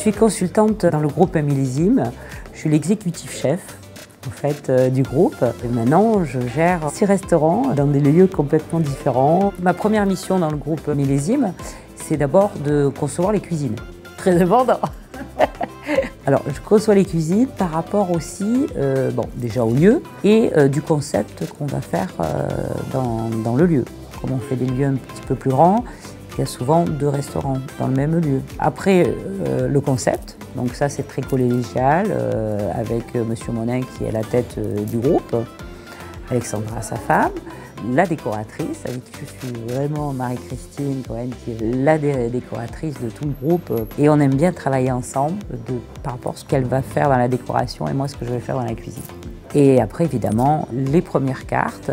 suis consultante dans le groupe Un Millésime. Je suis l'exécutif chef en fait, du groupe. Et maintenant, je gère 6 restaurants dans des lieux complètement différents. Ma première mission dans le groupe Un Millésime, c'est d'abord de concevoir les cuisines. Très demandant. Alors, je conçois les cuisines par rapport aussi, déjà au lieu et du concept qu'on va faire dans le lieu. Comme on fait des lieux un petit peu plus grands, il y a souvent 2 restaurants dans le même lieu. Après, le concept, donc ça c'est très collégial, avec Monsieur Monin qui est à la tête du groupe, Alexandra sa femme, la décoratrice, avec qui je suis vraiment Marie-Christine Cohen, qui est la décoratrice de tout le groupe. Et on aime bien travailler ensemble par rapport à ce qu'elle va faire dans la décoration et moi ce que je vais faire dans la cuisine. Et après évidemment, les premières cartes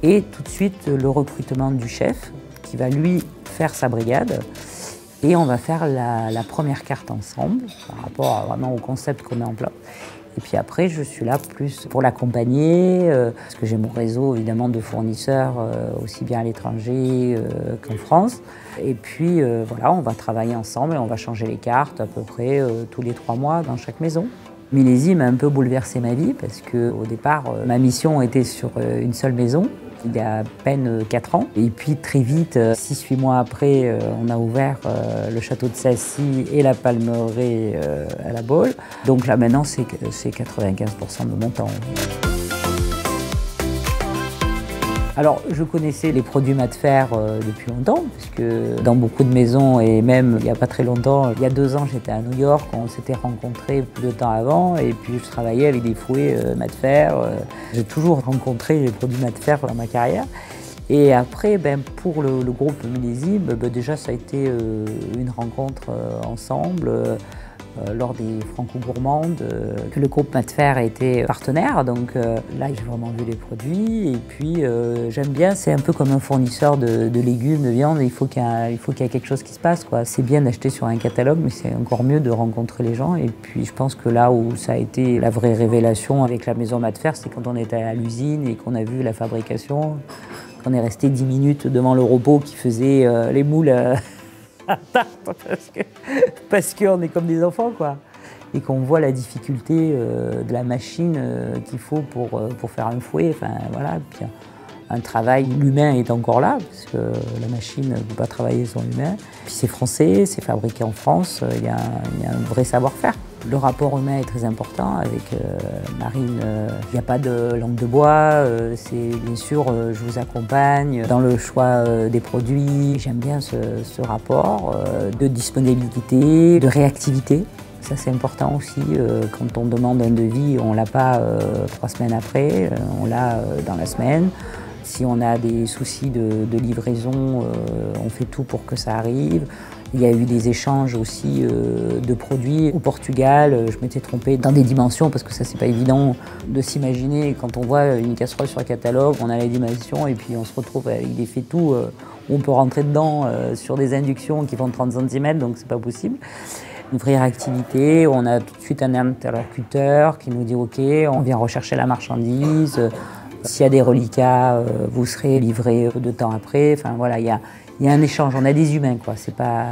et tout de suite le recrutement du chef qui va lui faire sa brigade. Et on va faire la première carte ensemble par rapport vraiment au concept qu'on met en place. Et puis après, je suis là plus pour l'accompagner, parce que j'ai mon réseau évidemment de fournisseurs, aussi bien à l'étranger qu'en France. Et puis voilà, on va travailler ensemble et on va changer les cartes à peu près tous les 3 mois dans chaque maison. Millésime a un peu bouleversé ma vie parce qu'au départ, ma mission était sur une seule maison. Il y a à peine 4 ans. Et puis très vite, 6-8 mois après, on a ouvert le château de Sassy et la palmeraie à la Baule. Donc là maintenant, c'est 95% de mon temps. Alors, je connaissais les produits mat fer depuis longtemps, puisque dans beaucoup de maisons, et même il n'y a pas très longtemps, il y a 2 ans, j'étais à New York, on s'était rencontrés plus de temps avant, et puis je travaillais avec des fouets mat fer. J'ai toujours rencontré les produits mat fer dans ma carrière. Et après, pour le groupe Millésime, déjà ça a été une rencontre ensemble. Lors des Franco-Gourmandes, que le groupe mat fer a été partenaire. Donc là, j'ai vraiment vu les produits. Et puis, j'aime bien, c'est un peu comme un fournisseur de légumes, de viande. Il faut qu'il y ait quelque chose qui se passe, quoi. C'est bien d'acheter sur un catalogue, mais c'est encore mieux de rencontrer les gens. Et puis, je pense que là où ça a été la vraie révélation avec la maison mat fer, c'est quand on était à l'usine et qu'on a vu la fabrication. On est resté 10 minutes devant le robot qui faisait les moules. Parce qu'on est comme des enfants, quoi. Et qu'on voit la difficulté de la machine qu'il faut pour faire un fouet. Enfin, voilà. Puis, un travail, l'humain est encore là, parce que la machine ne peut pas travailler sans l'humain. Puis c'est français, c'est fabriqué en France, il y a un vrai savoir-faire. Le rapport humain est très important avec Marine. Il n'y a pas de langue de bois, c'est bien sûr je vous accompagne dans le choix des produits. J'aime bien ce rapport de disponibilité, de réactivité. Ça c'est important aussi, quand on demande un devis, on ne l'a pas 3 semaines après, on l'a dans la semaine. Si on a des soucis de livraison, on fait tout pour que ça arrive. Il y a eu des échanges aussi de produits au Portugal. Je m'étais trompée dans des dimensions parce que ça, c'est pas évident de s'imaginer. Quand on voit une casserole sur un catalogue, on a les dimensions et puis on se retrouve avec des faitous où on peut rentrer dedans sur des inductions qui font 30 cm, donc c'est pas possible. Une vraie réactivité, on a tout de suite un interlocuteur qui nous dit OK, on vient rechercher la marchandise. S'il y a des reliquats, vous serez livré peu de temps après. Enfin voilà, il y a un échange, on a des humains, quoi. C'est pas,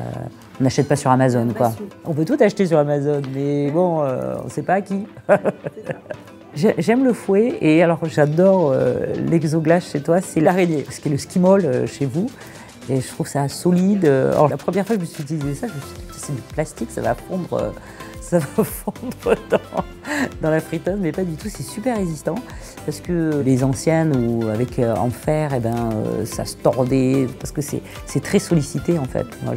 on n'achète pas sur Amazon, quoi. On peut tout acheter sur Amazon, mais bon, on ne sait pas à qui. J'aime le fouet et alors j'adore l'exoglace chez toi, c'est l'araignée, ce qui est le skimol chez vous. Et je trouve ça solide. Alors, la première fois que je me suis utilisé ça, je me suis dit que c'est du plastique, ça va fondre. Ça va fondre dans la friteuse, mais pas du tout, c'est super résistant parce que les anciennes ou avec en fer, ça se tordait parce que c'est très sollicité en fait. Moi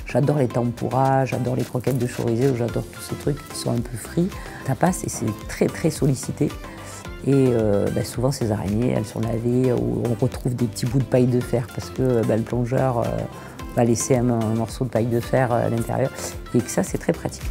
j'adore les tempura, j'adore les croquettes de chorizo, j'adore tous ces trucs qui sont un peu frits. Ça passe et c'est très très sollicité. Et souvent ces araignées, elles sont lavées ou on retrouve des petits bouts de paille de fer parce que le plongeur va laisser un morceau de paille de fer à l'intérieur et que ça c'est très pratique.